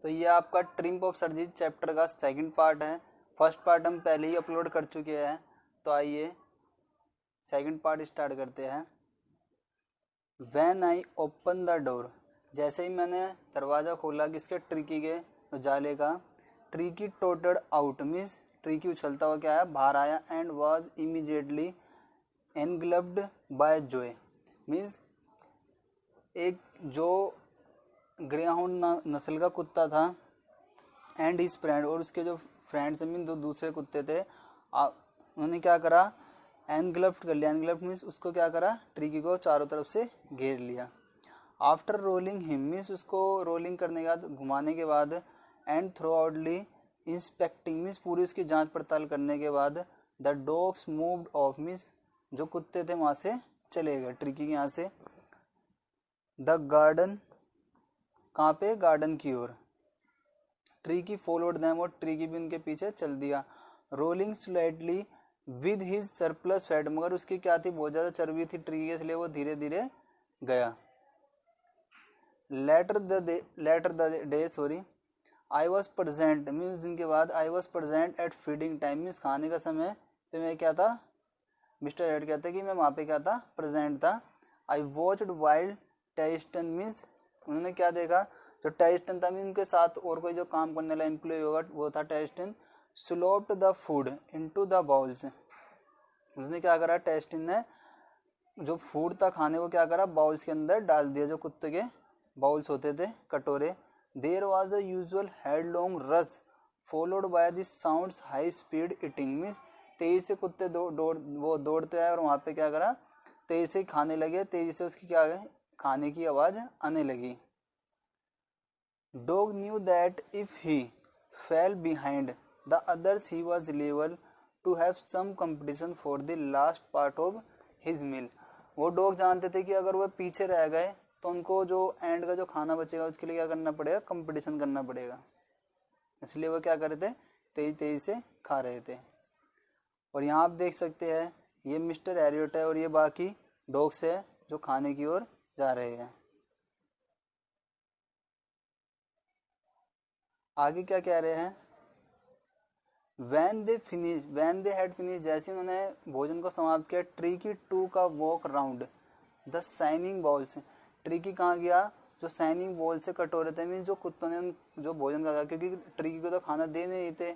तो ये आपका ट्रिम्प ऑफ सर्जिस चैप्टर का सेकंड पार्ट है। फर्स्ट पार्ट हम पहले ही अपलोड कर चुके हैं, तो आइए सेकंड पार्ट स्टार्ट करते हैं। When I open the door, जैसे ही मैंने दरवाज़ा खोला किसके, ट्रिकी के, तो जाले का, Tricki toted out means Tricki उछलता हुआ क्या है, बाहर आया, and was immediately engulfed by joy means एक जो ग्रेहाउंड नस्ल का कुत्ता था, एंड हिज फ्रेंड, और उसके जो फ्रेंड्स मीन दो दूसरे कुत्ते थे, उन्होंने क्या करा, एनग्लफ्ट कर लिया। एनग्लफ्ट मीन्स उसको क्या करा, ट्रिकी को चारों तरफ से घेर लिया। आफ्टर रोलिंग हिम मीन्स उसको रोलिंग करने के बाद, घुमाने के बाद, एंड थ्रू आउटली इंस्पेक्टिंग मीन्स पूरी उसकी जांच पड़ताल करने के बाद, the dogs moved of means जो कुत्ते थे वहाँ से चले गए, ट्रिकी के यहाँ से। द गार्डन, कहाँ पे, गार्डन की ओर। ट्रिकी फॉलोड देम, और ट्रिकी भी उनके पीछे चल दिया। Rolling slightly with his surplus fat, मगर उसकी क्या थी, बहुत ज़्यादा चर्बी थी ट्रिकी, इसलिए वो धीरे धीरे गया। Later the day sorry I was present means दिन के बाद, I was present at feeding time means खाने का समय पे मैं क्या था, मिस्टर हेड कहते कि मैं वहाँ पे क्या था, प्रेजेंट था। आई वॉच्ड वाइल्ड टेरिस्टन मीन्स उन्होंने क्या देखा, जो टेरिस्टन था मीन उनके साथ और कोई जो काम करने वाला एम्प्लॉय होगा वो था टेरिस्टन। Sloped the food into the bowls, उसने क्या करा, टेरिस्टन ने जो फूड था खाने को क्या करा, बाउल्स के अंदर डाल दिया, जो कुत्ते के बाउल्स होते थे, कटोरे। There was a usual headlong rush followed by the sounds high speed eating means तेजी से कुत्ते वो दौड़ते आए और वहाँ पे क्या करा, तेजी से खाने लगे, तेजी से उसकी क्या है, खाने की आवाज़ आने लगी। Dog knew that if he fell behind the others he was liable to have some competition for the last part of his meal. वो डॉग जानते थे कि अगर वह पीछे रह गए तो उनको जो एंड का जो खाना बचेगा उसके लिए क्या करना पड़ेगा, कंपटीशन करना पड़ेगा, इसलिए वो क्या कर रहे थे, तेजी तेजी से खा रहे थे। और यहाँ आप देख सकते हैं ये मिस्टर एरियट है और ये बाकी डॉग्स है जो खाने की ओर जा रहे हैं। आगे क्या कह रहे हैं, when they had finished, जैसे उन्होंने भोजन को समाप्त किया, ट्रिकी टू का walk round the shining balls, tricky कहाँ गया, जो शाइनिंग बॉल से कटोरे थे मीन जो कुत्तों ने जो भोजन का, क्योंकि ट्रिकी को तो खाना दे नहीं थे,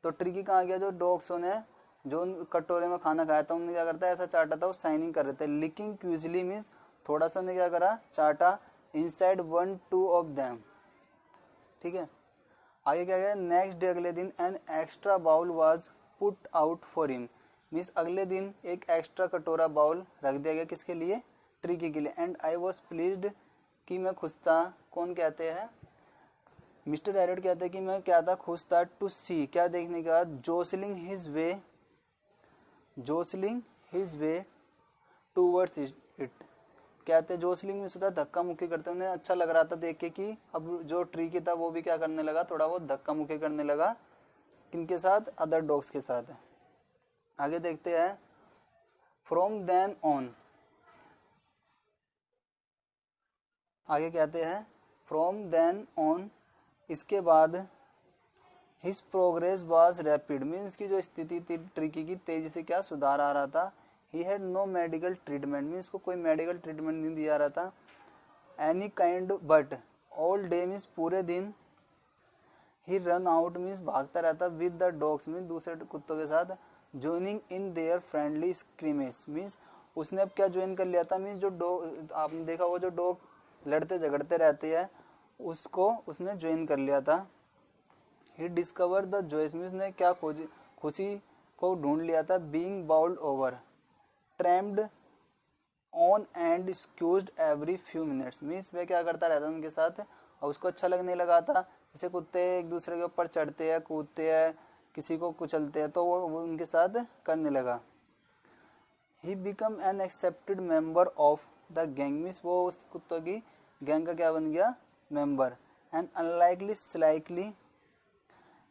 तो ट्रिकी कहाँ गया, जो डॉग्सों ने जो कटोरे में खाना खाया था उन्होंने क्या करता है, ऐसा चाटा था, वो शाइनिंग कर रहे थे। लिकिंग क्यूजली मीन्स थोड़ा सा ने क्या करा, चाटा, इनसाइड 1-2 ऑफ देम, ठीक है। आगे क्या गया, नेक्स्ट डे, अगले दिन, an extra bowl was put out for him means अगले दिन एक एक्स्ट्रा कटोरा बाउल रख दिया गया, किसके लिए, ट्रिकी के लिए। एंड आई वॉज प्लीज्ड कि मैं खुश था, कौन कहते हैं, मिस्टर एरियट कहते हैं कि मैं क्या था, खुश था, टू सी क्या देखने के बाद, जोसलिंग हिज वे टूवर्ड्स इट, कहते जोसलिंग में सुधा धक्का मुक्की करते, उन्हें अच्छा लग रहा था देख के कि अब जो ट्रिकी था वो भी क्या करने लगा, थोड़ा बहुत धक्का मुक्की करने लगा, किनके साथ, अदर डॉग्स के साथ। आगे देखते हैं, फ्रॉम देन ऑन, आगे कहते हैं फ्रॉम देन ऑन, इसके बाद, his progress was rapid means की जो स्थिति थी ट्रिकी की, तेजी से क्या सुधार आ रहा था। He had no medical treatment means को कोई मेडिकल ट्रीटमेंट नहीं दिया रहा था, any kind but all day means पूरे दिन, ही रन आउट मीन्स भागता रहता, विद द डॉग्स मीन्स दूसरे कुत्तों के साथ, joining in their friendly स्क्रीमेज means उसने अब क्या ज्वाइन कर लिया था, मीन्स जो डॉग आपने देखा होगा जो डॉग लड़ते झगड़ते रहते हैं उसको उसने ज्वाइन कर लिया था। He discover the joys means ने क्या खोजी, खुशी को ढूंढ लिया था, being bowled over, tramped on and squeezed every few minutes means वह क्या करता रहता उनके साथ, और उसको अच्छा लगने लगा था, जैसे कुत्ते एक दूसरे के ऊपर चढ़ते हैं, कूदते हैं, किसी को कुचलते हैं, तो वो उनके साथ करने लगा। He become an accepted member of the gang means वो उस कुत्तों की गैंग का क्या बन गया, member. And unlikely silkily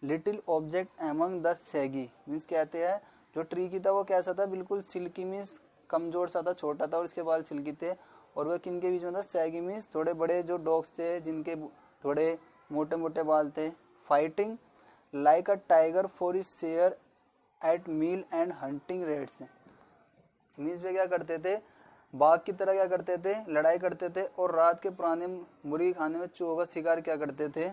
little object among the shaggy means कहते हैं जो ट्रिकी था वो कैसा था, बिल्कुल सिल्की मीन्स कमजोर सा था, छोटा था और उसके बाल सिल्की थे, और वह किन के बीच में था, सैगी मीन्स थोड़े बड़े जो डॉग्स थे जिनके थोड़े मोटे मोटे बाल थे। Fighting like a tiger for his share at meal and hunting rats, means वे क्या करते थे, बाघ की तरह क्या करते थे, लड़ाई करते थे और रात के पुराने मुर्गी खाने में चूहों का शिकार क्या करते थे।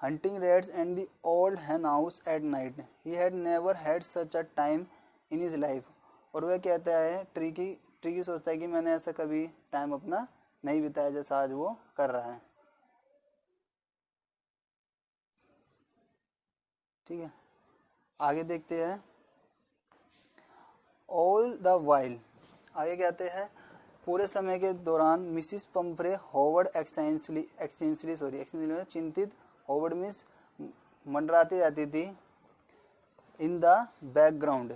Hunting reds and the old hen house at night, he had never had such a time in his life. और वह कहता है, ट्रीकी सोचता है कि मैंने ऐसा कभी टाइम अपना नहीं बिताया जैसा आज वो कर रहा है। ठीक है, आगे देखते हैं। ऑल द वाइल, आगे कहते हैं पूरे समय के दौरान मिसिस पंफ्रे होवर्ड एक्सेंशली चिंतित, होवर्ड मीन्स मंडराती रहती थी, in the background,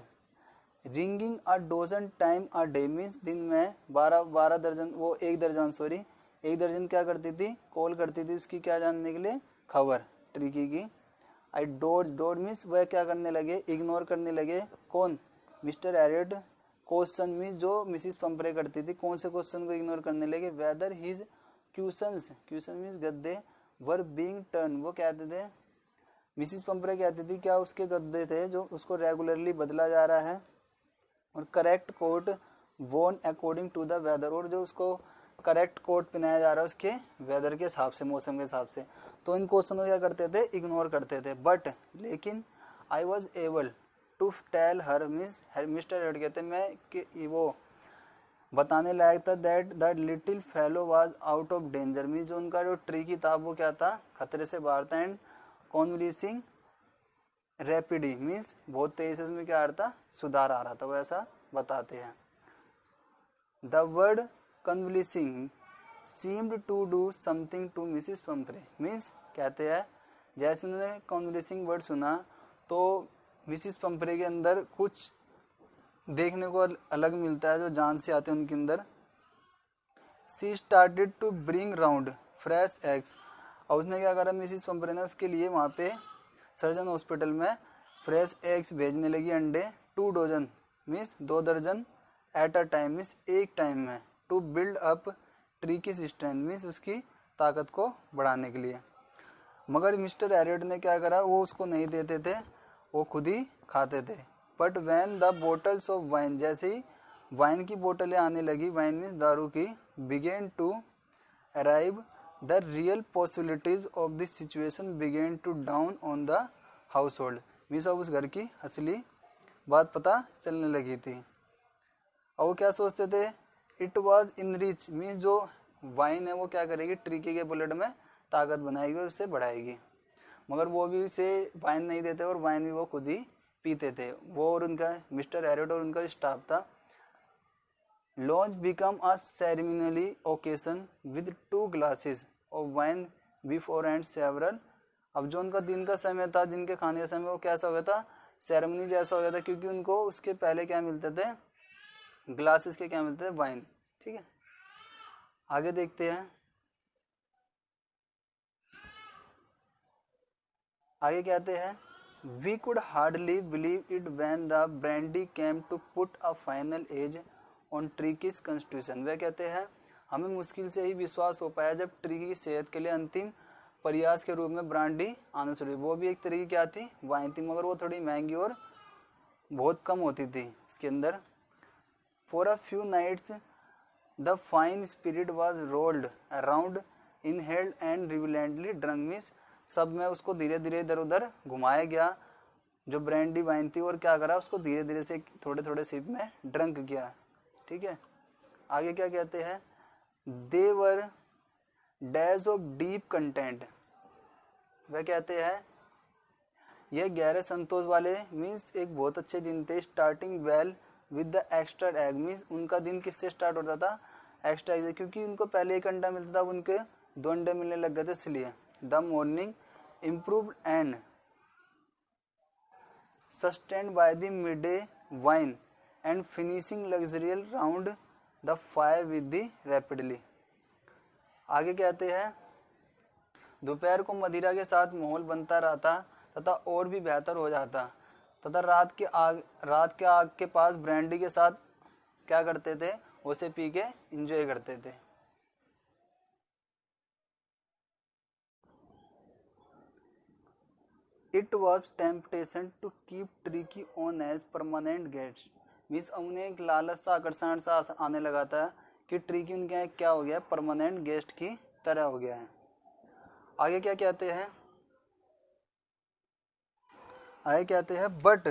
ringing a dozen time a day, means दिन में 12 दर्जन, वो एक दर्जन क्या करती थी, कॉल करती थी उसकी क्या जानने के लिए, खबर ट्रिकी की। आई डोड मीन्स वह क्या करने लगे, इग्नोर करने लगे, कौन, मिस्टर एरियट, क्वेश्चन मीन्स जो मिसिस पंपरे करती थी, कौन से क्वेश्चन को इग्नोर करने लगे, वेदर हिज क्वेश्चन मीन्स गद्दे, वर बीइंग टर्न, वो कहते थे, मिसिस पंपरे कहती थी क्या उसके गद्दे थे जो उसको रेगुलरली बदला जा रहा है, और करेक्ट कोट वोन अकॉर्डिंग टू द वेदर, और जो उसको करेक्ट कोट पहनाया जा रहा है उसके वेदर के हिसाब से, मौसम के हिसाब से। तो इन क्वेश्चन को क्या करते थे, इग्नोर करते थे। बट लेकिन I was able to tell her, means mister add कहते मैं कि वो बताने लायक था, that the little fellow was out of danger, means जो उनका जो ट्रिकी था वो क्या था, खतरे से बाहर था, एंड कॉन्वलिसिंग रैपिडी मीन्स बहुत तेजी से उसमें क्या आ रहा था, सुधार आ रहा था, वो ऐसा बताते हैं। The word convalescing seemed to do something to Mrs Pumphrey, means कहते हैं जैसे उन्होंने कन्वलिसिंग वर्ड सुना तो मिसिस पंपरे के अंदर कुछ देखने को अलग मिलता है जो जान से आते हैं उनके अंदर। She started to bring round fresh eggs, और उसने क्या करा, मिसिस पंपरे ने उसके लिए वहाँ पे सर्जन हॉस्पिटल में फ्रेश एग्स भेजने लगी, अंडे, 2 डजन मीन्स 2 दर्जन, एट अ टाइम मीन्स एक टाइम में, to build up tricky strength means उसकी ताकत को बढ़ाने के लिए। मगर मिस्टर एरियट ने क्या करा, वो उसको नहीं देते थे, वो खुद ही खाते थे। But when the bottles of wine, जैसे ही वाइन की बोतलें आने लगी, वाइन मीन्स दारू की, began to arrive, the real possibilities of this situation began to down on the household, means अब उस घर की असली बात पता चलने लगी थी। और वो क्या सोचते थे, it was in rich means जो वाइन है वो क्या करेगी, ट्रिकी के ब्लड में ताकत बनाएगी और उससे बढ़ाएगी। मगर वो भी उसे वाइन नहीं देते और वाइन भी वो खुद ही पीते थे, वो और उनका मिस्टर एरियट और उनका स्टाफ था। Lunch become a ceremonially occasion with 2 glasses of wine before and several, अब जो उनका दिन का समय था, दिन के खाने का समय, वो कैसा हो गया था, सेरेमनी जैसा हो गया था, क्योंकि उनको उसके पहले क्या मिलते थे, ग्लासेस के क्या मिलते थे, वाइन। ठीक है, आगे देखते हैं। आगे कहते हैं, we could hardly believe it when the brandy came to put a final edge on Tricki's constitution, वे कहते हैं हमें मुश्किल से ही विश्वास हो पाया जब ट्रिकी की सेहत के लिए अंतिम प्रयास के रूप में ब्रांडी आना शुरू हुई। वो भी एक तरीके क्या थी, वाइन थी, मगर वो थोड़ी महंगी और बहुत कम होती थी इसके अंदर। For a few nights the fine spirit was rolled around inhaled and reverently drunk, means सब में उसको धीरे धीरे इधर उधर घुमाया गया जो ब्रांडी वाइन थी, और क्या करा, उसको धीरे धीरे से थोड़े थोड़े सिप में ड्रंक किया। ठीक है, आगे क्या कहते हैं, दे वर डेज ऑफ डीप कंटेंट, वह कहते हैं यह गहरे संतोष वाले मीन्स एक बहुत अच्छे दिन थे। Starting well with the extra egg, means उनका दिन किससे स्टार्ट होता था, एक्स्ट्रा एग से, क्योंकि उनको पहले 1 अंडा मिलता था, उनके 2 अंडे मिलने लग गए थे इसलिए। The morning improved and sustained by the mid day wine and finishing luxuriously round the fire with the rapidly. आगे कहते हैं, दोपहर को मदिरा के साथ माहौल बनता रहता तथा और भी बेहतर हो जाता, तथा रात के आग के पास ब्रांडी के साथ क्या करते थे, उसे पी के इंजॉय करते थे। It was temptation to keep tricky on as permanent guest. Means उन्हें एक लालच सा आकर्षण सा आने लगा था कि ट्रिकी उनके यहाँ क्या हो गया, परमानेंट गेस्ट की तरह हो गया है। आगे क्या कहते हैं, आगे कहते हैं but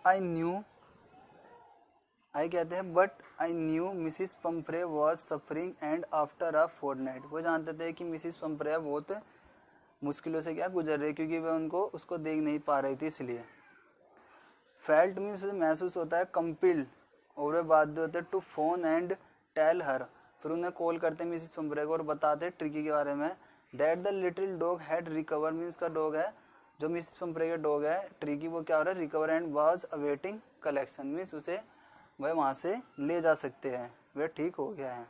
I knew missus Pumphrey was suffering and after a fortnight. वो जानते थे कि मिसिस पंफ्रे बहुत मुश्किलों से क्या गुजर रही, क्योंकि वह उसको देख नहीं पा रही थी इसलिए। फेल्ट मीन्स महसूस होता है, कंपिल्ड और वे बाध्य होते to phone and tell her, फिर उन्हें कॉल करते मिसिस पंफ्रे को और बताते ट्रिकी के बारे में। That the little dog had recover, means का डॉग है जो मिसिस पंफ्रे के डॉग है ट्रिकी, वो क्या हो रहा है, recover and was awaiting collection, means उसे वह वहाँ से ले जा सकते हैं, वह ठीक हो गया है।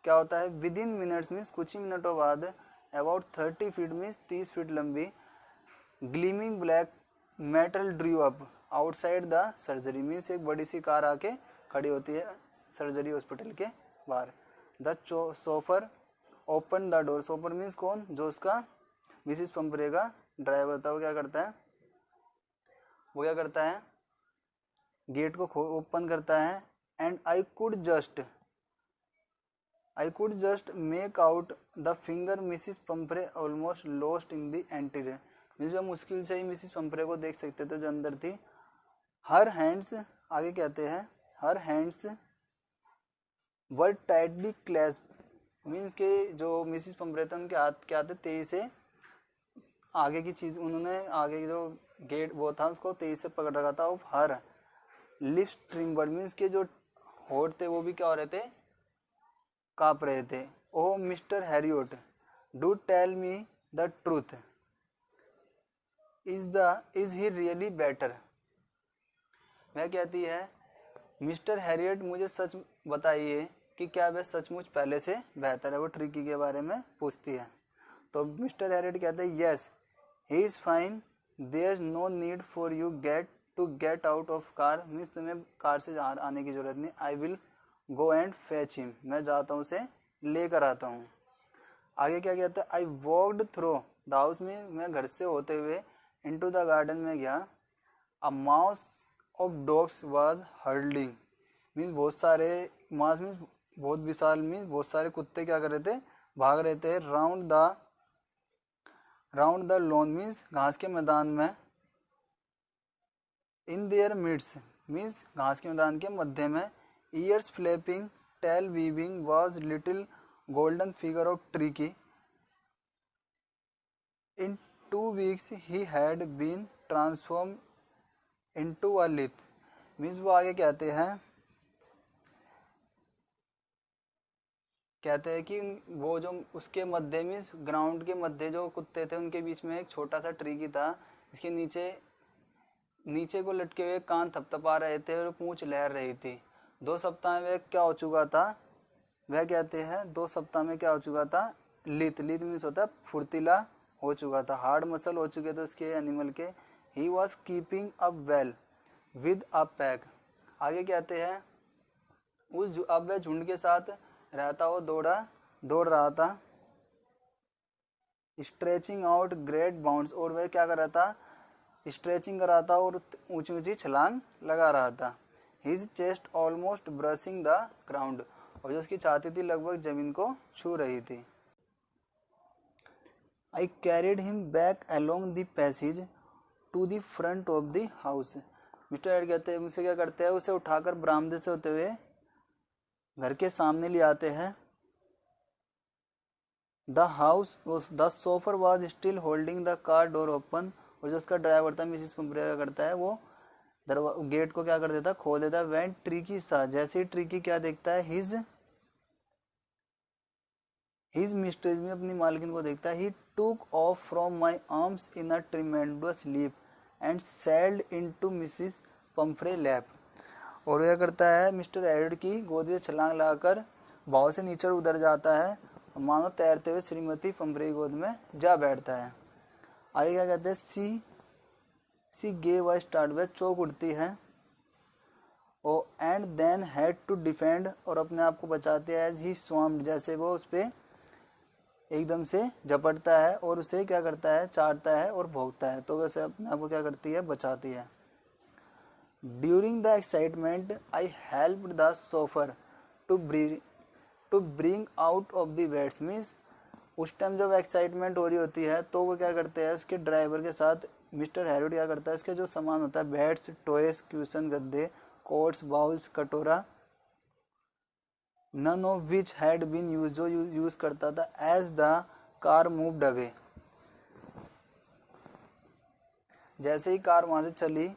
क्या होता है, विद इन मिनट्स मीन्स कुछ ही मिनटों बाद, अबाउट 30 फीट मीन्स 30 फीट लंबी, gleaming black metal Drew up outside the surgery, means एक बड़ी सी कार आके खड़ी होती है सर्जरी हॉस्पिटल के बाहर। The so far open the door, so far means कौन, जो उसका मिसिस पंफ्रे का ड्राइवर था, वो क्या करता है, गेट को ओपन करता है। And I could just make out the finger Mrs Pomfrey almost lost in the anterior, means वह मुश्किल से ही मिसिस पंफ्रे को देख सकते थे जो अंदर थी। हर हैंड्स, आगे कहते हैं, her hands were tightly clasp, means के जो मिसिस पंफ्रे थे उनके हाथ क्या थे, तेजी से आगे की चीज, उन्होंने आगे जो गेट वो था उसको तेजी से पकड़ रखा था। ऑफ हर लिप्स ट्रिम्बल्ड, मीन्स के जो होठ थे वो भी क्या हो रहे थे, काँप रहे थे। Oh Mr Herriot, do tell me the truth, is he really better. वह कहती है, मिस्टर हैरियट मुझे सच बताइए कि क्या वह सचमुच पहले से बेहतर है, वो ट्रिकी के बारे में पूछती है। तो मिस्टर हैरियट कहते हैं, yes he is fine, there is no need for you get out of car, means तुम्हें कार से आने की जरूरत नहीं। I will go and fetch him, मैं जाता हूँ उसे लेकर आता हूँ। आगे क्या कहता है, I walked through the house, में मैं घर से होते हुए इनटू द गार्डन में गया। A mouse of dogs was hurdling, means बहुत सारे मास मीन्स बहुत विशाल, मीन्स बहुत सारे कुत्ते क्या कर रहे थे, भाग रहे थे। राउंड द लॉन, मीन्स घास के मैदान में। इन देयर मिड्स, मीन्स घास के मैदान के मध्य में। Ears flapping tail weaving was little golden figure of tricky. In 2 weeks he had been transformed into a leaf, means वो आगे कहते हैं कि वो जो उसके मध्य मीन्स ग्राउंड के मध्य जो कुत्ते थे उनके बीच में एक छोटा सा ट्रिकी था, इसके नीचे को लटके हुए कान थपथपा रहे थे और पूंछ लहर रही थी। 2 सप्ताह में क्या हो चुका था, वह कहते हैं 2 सप्ताह में क्या हो चुका था, लीथ मीन्स होता है फुर्तीला हो चुका था, हार्ड मसल हो चुके थे उसके एनिमल के। He was keeping up well with a pack, आगे कहते हैं अब वह झुंड के साथ रहता, वो दौड़ रहा था। स्ट्रेचिंग आउट ग्रेट बाउंड्स, और वह क्या कर रहा था, स्ट्रेचिंग कर रहा था और ऊंची ऊंची छलांग लगा रहा था। His chest almost brushing the ground, और जो उसकी छाती थी लगभग जमीन को छू रही थी। I carried him back along the passage to the front of the house, Mr add कहते हैं, मुझसे क्या करते हैं, उसे उठाकर बरामदे से होते हुए घर के सामने ले आते हैं। The so far was still holding the car door open, और जो उसका ड्राइवर था मिसिस पंफ्रे का करता है, वो गेट को क्या कर देता, खोल देता है। व्हेन ट्रिकी सा, जैसे ही ट्रिकी क्या देखता है, हिज मिस्ट्रेस में अपनी मालकिन को देखता है। He took off from my arms in a tremendous leap and sailed into missus Pumphrey lap, और क्या करता है, मिस्टर एड की गोदी से छलांग लगाकर भाव से नीचे उतर जाता है, मानो तैरते हुए श्रीमती पंफ्रे की गोद में जा बैठता है। आगे क्या कहते हैं, सी गेव अ स्टार्ट, वह चौंक उठती है। Oh and then had to defend, और अपने आप को बचाते हैं। एज ही स्वाम्ड, जैसे वो उस पर एकदम से झपटता है और उसे क्या करता है, चाटता है और भोंकता है, तो वैसे अपने आप को क्या करती है, बचाती है। During the excitement I helped the chauffeur to bring out of the beds, means उस टाइम जब एक्साइटमेंट हो रही होती है तो वो क्या करते हैं, उसके ड्राइवर के साथ मिस्टर हैरोल्ड क्या करता है, उसके जो सामान होता है, बेड्स, टॉयज, क्यूशन, गद्दे, कोट्स, बाउल्स, कटोरा, none of which had been use, जो यूज करता था, as the car moved away, जैसे ही कार वहां से चली,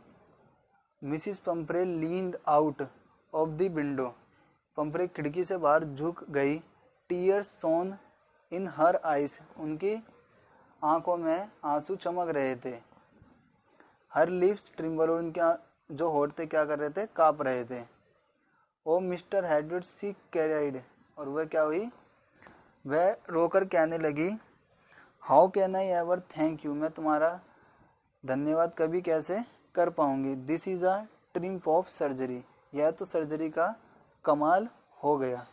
Mrs Pumphrey leaned out of the window, Pumphrey खिड़की से बाहर झुक गई, टीयर्स सोन इन हर आइस, उनकी आंखों में आंसू चमक रहे थे, हर लिप्स ट्रिम्बल, और उनके जो होठ थे क्या कर रहे थे, कांप रहे थे। ओ मिस्टर हैडवर्ड सी कैरिड, और वह क्या हुई, वह रोकर कहने लगी, how can I ever thank you, मैं तुम्हारा धन्यवाद कभी कैसे कर पाऊंगी, this is a triumph of surgery, यह तो सर्जरी का कमाल हो गया।